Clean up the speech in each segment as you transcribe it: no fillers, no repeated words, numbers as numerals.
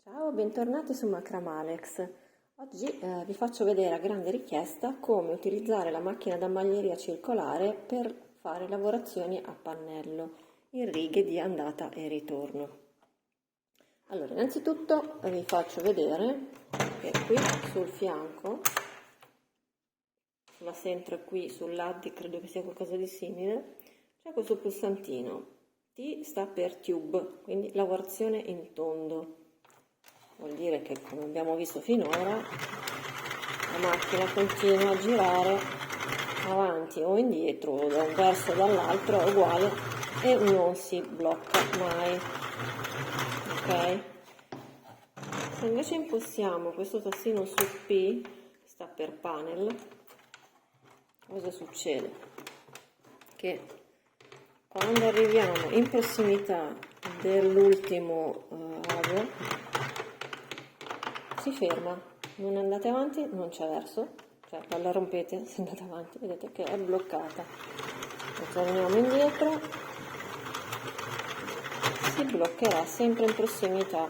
Ciao, bentornati su Macramalex. Oggi vi faccio vedere a grande richiesta come utilizzare la macchina da maglieria circolare per fare lavorazioni a pannello in righe di andata e ritorno. Allora, innanzitutto vi faccio vedere che qui sul fianco, sulla centro e qui sull'addi, credo che sia qualcosa di simile, c'è questo pulsantino. T sta per tube, quindi lavorazione in tondo. Vuol dire che, come abbiamo visto finora, la macchina continua a girare avanti o indietro o da un verso o dall'altro, è uguale, e non si blocca mai. Ok? Se invece impostiamo questo tastino su P, sta per panel, cosa succede? Che quando arriviamo in prossimità dell'ultimo ago, si ferma, non andate avanti, non c'è verso, cioè la rompete se andate avanti, vedete che è bloccata. Torniamo indietro, si bloccherà sempre in prossimità.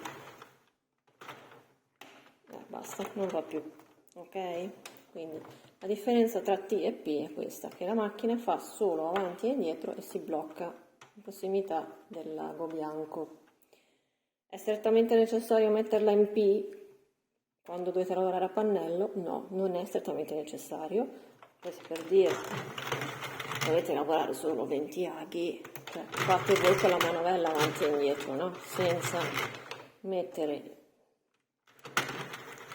Basta, non va più, ok? Quindi la differenza tra T e P è questa, che la macchina fa solo avanti e indietro e si blocca in prossimità del lago bianco. È strettamente necessario metterla in P quando dovete lavorare a pannello? No, non è strettamente necessario. Questo per dire, dovete lavorare solo 20 aghi, cioè fate voi con la manovella avanti e indietro, no? Senza mettere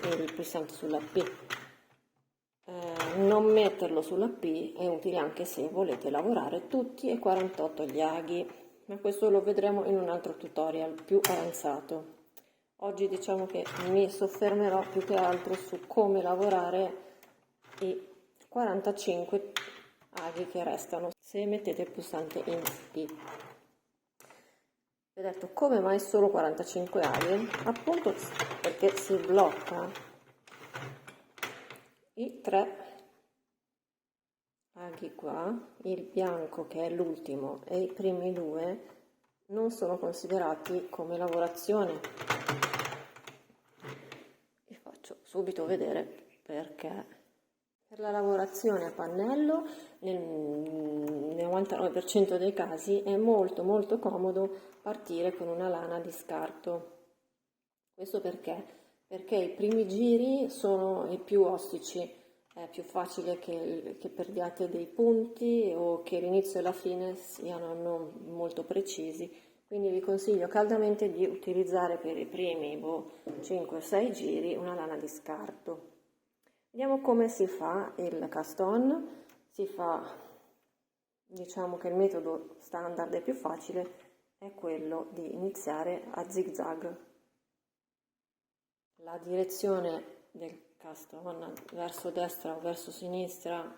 il pulsante sulla P. Non metterlo sulla P è utile anche se volete lavorare tutti e 48 gli aghi, ma questo lo vedremo in un altro tutorial più avanzato. Oggi diciamo che mi soffermerò più che altro su come lavorare i 45 aghi che restano se mettete il pulsante in P. Vi ho detto come mai solo 45 aghi? Appunto perché si blocca i 3 aghi qua, il bianco che è l'ultimo e i primi 2 non sono considerati come lavorazione. Vi faccio subito vedere perché. Per la lavorazione a pannello nel 99% dei casi è molto comodo partire con una lana di scarto. Questo perché? Perché i primi giri sono i più ostici, è più facile che perdiate dei punti o che l'inizio e la fine siano non molto precisi. Quindi vi consiglio caldamente di utilizzare per i primi 5-6 giri una lana di scarto. Vediamo come si fa il cast on. Si fa, diciamo che il metodo standard e più facile è quello di iniziare a zig zag. La direzione del cast on verso destra o verso sinistra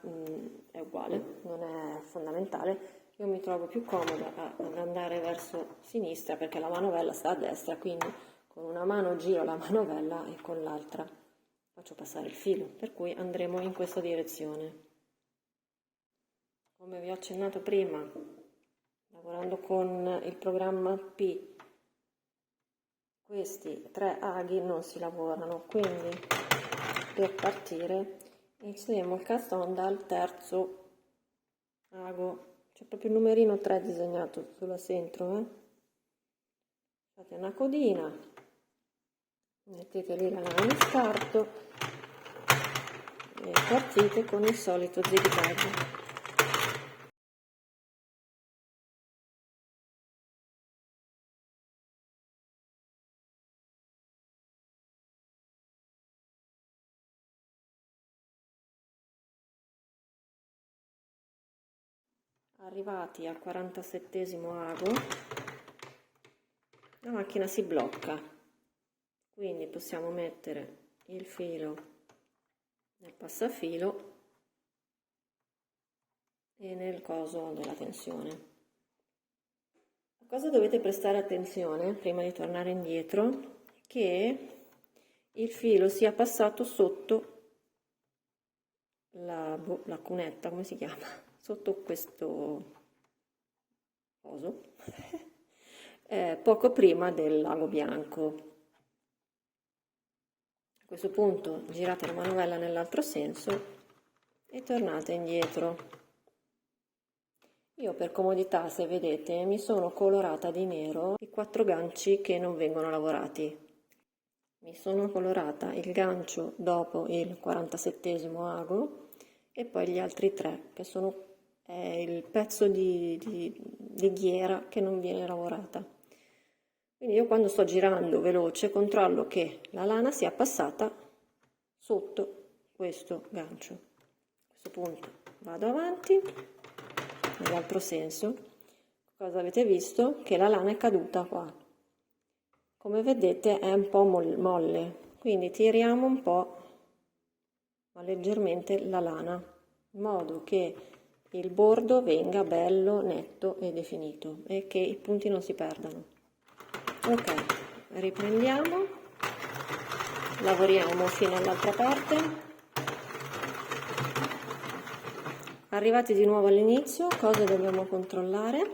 è uguale, non è fondamentale. Io mi trovo più comoda ad andare verso sinistra perché la manovella sta a destra, quindi con una mano giro la manovella e con l'altra faccio passare il filo, per cui andremo in questa direzione. Come vi ho accennato prima, lavorando con il programma P, questi 3 aghi non si lavorano, quindi per partire inizieremo il cast on dal terzo ago. C'è proprio il numerino 3 disegnato sulla centro. Fate una codina, mettete lì la lana di scarto e partite con il solito zig-zag. Arrivati al 47esimo ago, la macchina si blocca, quindi possiamo mettere il filo nel passafilo e nel coso della tensione. A cosa dovete prestare attenzione prima di tornare indietro? Che il filo sia passato sotto la cunetta, come si chiama? Sotto questo coso, poco prima del lago bianco. questo punto girate la manovella nell'altro senso e tornate indietro. Io per comodità, se vedete, mi sono colorata di nero i 4 ganci che non vengono lavorati. Mi sono colorata il gancio dopo il 47esimo ago e poi gli altri 3 che sono il pezzo di ghiera che non viene lavorata. Quindi io quando sto girando veloce controllo che la lana sia passata sotto questo gancio. A questo punto vado avanti nell'altro senso. Cosa avete visto? Che la lana è caduta qua. Come vedete è un po' molle, quindi tiriamo un po', ma leggermente la lana, in modo che il bordo venga bello, netto e definito e che i punti non si perdano. Ok, riprendiamo, lavoriamo fino all'altra parte. Arrivati di nuovo all'inizio, cosa dobbiamo controllare?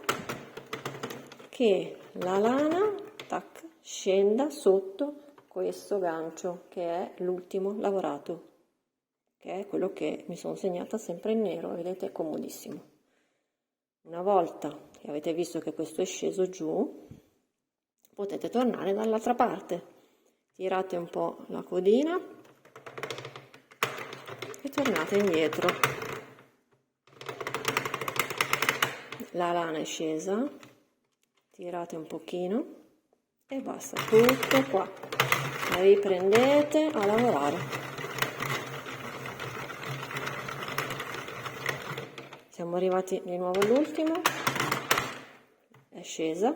Che la lana, tac, scenda sotto questo gancio che è l'ultimo lavorato, che è quello che mi sono segnata sempre in nero, vedete, è comodissimo. Una volta che avete visto che questo è sceso giù, potete tornare dall'altra parte, tirate un po' la codina e tornate indietro. La lana è scesa, tirate un pochino e basta, tutto qua. Riprendete a lavorare. Siamo arrivati di nuovo all'ultimo, è scesa,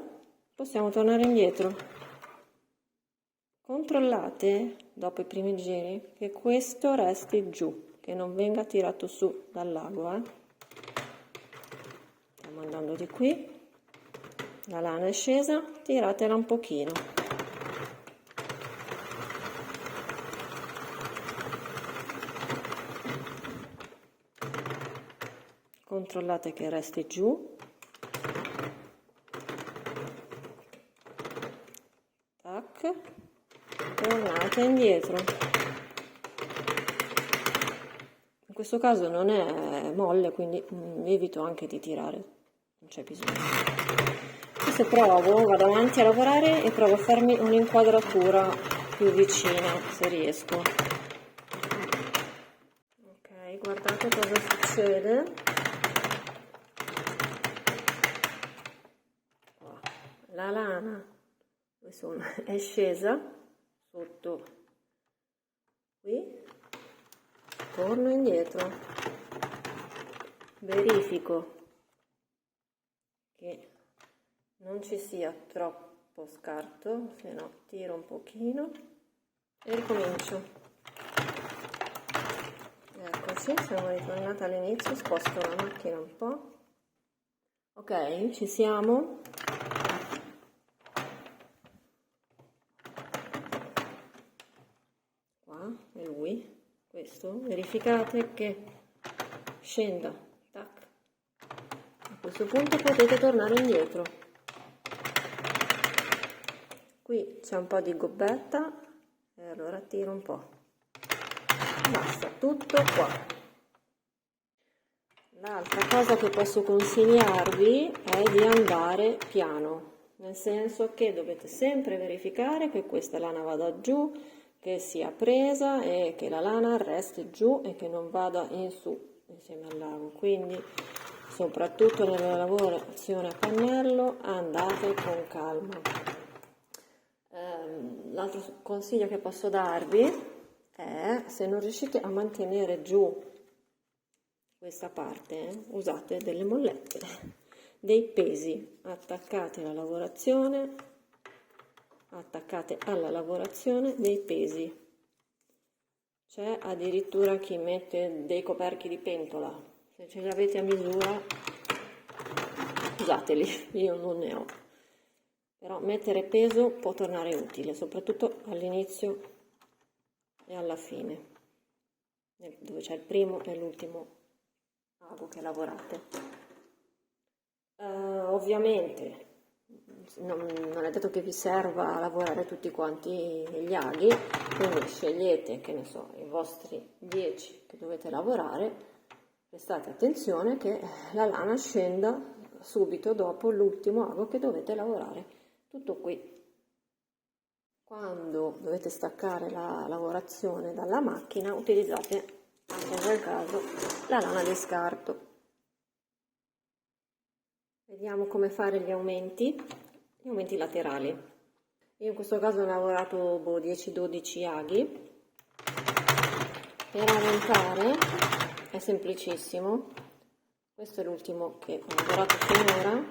possiamo tornare indietro. Controllate dopo i primi giri che questo resti giù, che non venga tirato su dal lago. Stiamo andando di qui, la lana è scesa, tiratela un pochino. Controllate che resti giù. Tac, tornate indietro. In questo caso non è molle, quindi evito anche di tirare, non c'è bisogno. Adesso provo, vado avanti a lavorare e provo a farmi un'inquadratura più vicina, se riesco. Ok, guardate cosa succede. La lana, insomma, è scesa sotto qui, torno indietro, verifico che non ci sia troppo scarto, se no tiro un pochino e ricomincio. Eccoci, siamo ritornati all'inizio, sposto la macchina un po'. Ok, ci siamo. È lui, questo, verificate che scenda, tac. A questo punto potete tornare indietro. Qui c'è un po' di gobbetta e allora tiro un po'. Basta, tutto qua. L'altra cosa che posso consigliarvi è di andare piano, nel senso che dovete sempre verificare che questa lana vada giù, che sia presa e che la lana resti giù e che non vada in su insieme al lago. Quindi soprattutto nella lavorazione a pannello andate con calma. L'altro consiglio che posso darvi è, se non riuscite a mantenere giù questa parte, usate delle mollette, dei pesi, attaccate alla lavorazione dei pesi. C'è addirittura chi mette dei coperchi di pentola, se ce li avete a misura usateli, io non ne ho, però mettere peso può tornare utile, soprattutto all'inizio e alla fine, dove c'è il primo e l'ultimo ago che lavorate. Ovviamente non è detto che vi serva a lavorare tutti quanti gli aghi, quindi scegliete, che ne so, i vostri 10 che dovete lavorare, prestate attenzione che la lana scenda subito dopo l'ultimo ago che dovete lavorare. Tutto qui. Quando dovete staccare la lavorazione dalla macchina, utilizzate anche in quel caso la lana di scarto. Vediamo come fare gli aumenti laterali. Io in questo caso ho lavorato 10-12 aghi. Per aumentare è semplicissimo. Questo è l'ultimo che ho lavorato finora.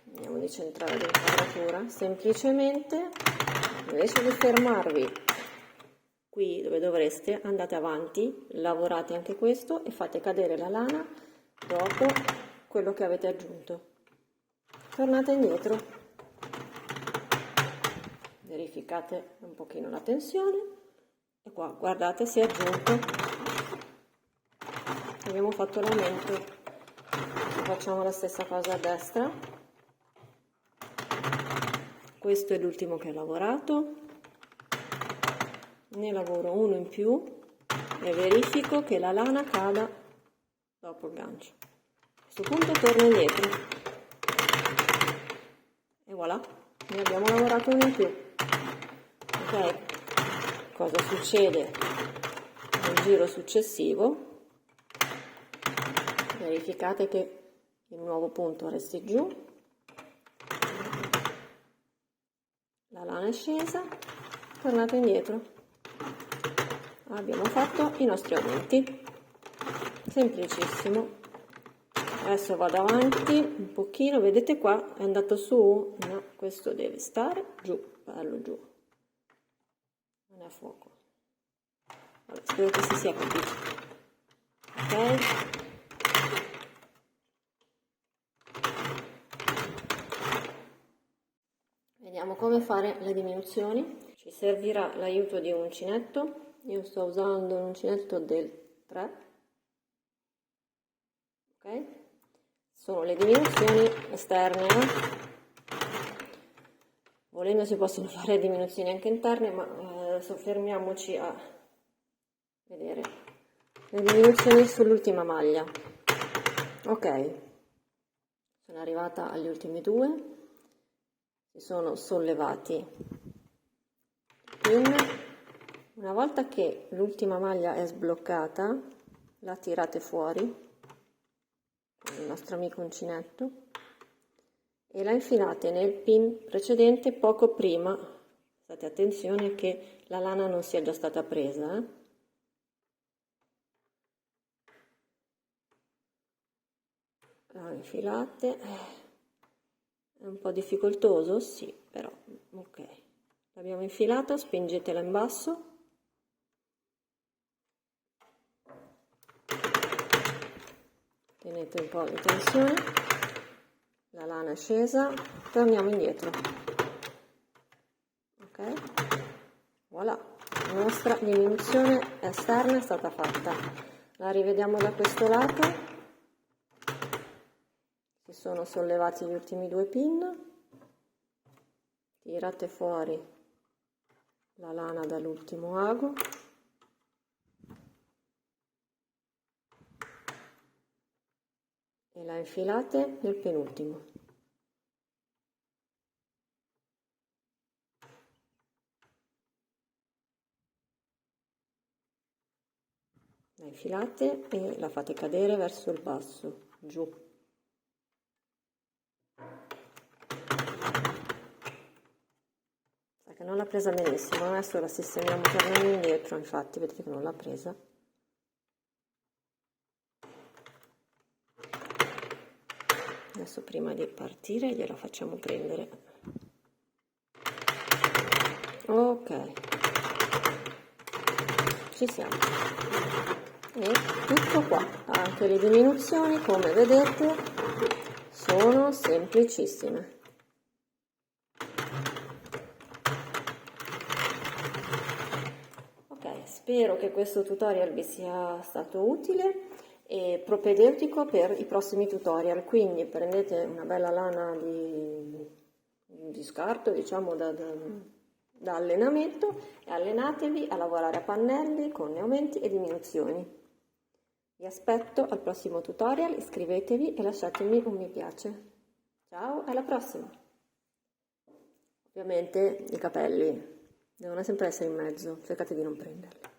Vediamo di centrare l'inquadratura. Semplicemente, invece di fermarvi qui dove dovreste, andate avanti, lavorate anche questo e fate cadere la lana dopo quello che avete aggiunto. Tornate indietro, verificate un pochino la tensione e qua guardate si è aggiunto, abbiamo fatto l'aumento. Facciamo la stessa cosa a destra. Questo è l'ultimo che ho lavorato, ne lavoro uno in più e verifico che la lana cada dopo il gancio. A questo punto torno indietro e voilà, ne abbiamo lavorato uno in più. Ok, cosa succede nel giro successivo? Verificate che il nuovo punto resti giù, la lana è scesa, tornate indietro. Abbiamo fatto i nostri aumenti. Semplicissimo. Adesso vado avanti un pochino, vedete qua è andato su, no, questo deve stare giù, bello giù, non è a fuoco. Vabbè, spero che si sia capito. Ok, vediamo come fare le diminuzioni. Ci servirà l'aiuto di un uncinetto. Io sto usando un uncinetto del 3. Ok, sono le diminuzioni esterne. Volendo si possono fare diminuzioni anche interne, ma soffermiamoci a vedere le diminuzioni sull'ultima maglia. Ok, sono arrivata agli ultimi due, si sono sollevati. Una volta che l'ultima maglia è sbloccata, la tirate fuori il nostro amico uncinetto e la infilate nel pin precedente poco prima. State attenzione che la lana non sia già stata presa. La infilate, è un po' difficoltoso, sì, però ok, l'abbiamo infilata, spingetela in basso. Tenete un po' di tensione, la lana è scesa, torniamo indietro. Ok, voilà, la nostra diminuzione esterna è stata fatta. La rivediamo da questo lato. Si sono sollevati gli ultimi due pin, tirate fuori la lana dall'ultimo ago. E la infilate nel penultimo. La infilate e la fate cadere verso il basso, giù. Sa che non l'ha presa benissimo, adesso la sistemiamo tornando indietro, infatti vedete che non l'ha presa. Adesso prima di partire gliela facciamo prendere. Ok, ci siamo. E tutto qua, anche le diminuzioni come vedete sono semplicissime. Ok, spero che questo tutorial vi sia stato utile e propedeutico per i prossimi tutorial, quindi prendete una bella lana di scarto, diciamo da allenamento, e allenatevi a lavorare a pannelli con aumenti e diminuzioni. Vi aspetto al prossimo tutorial, iscrivetevi e lasciatemi un mi piace. Ciao, alla prossima! Ovviamente i capelli devono sempre essere in mezzo, cercate di non prenderli.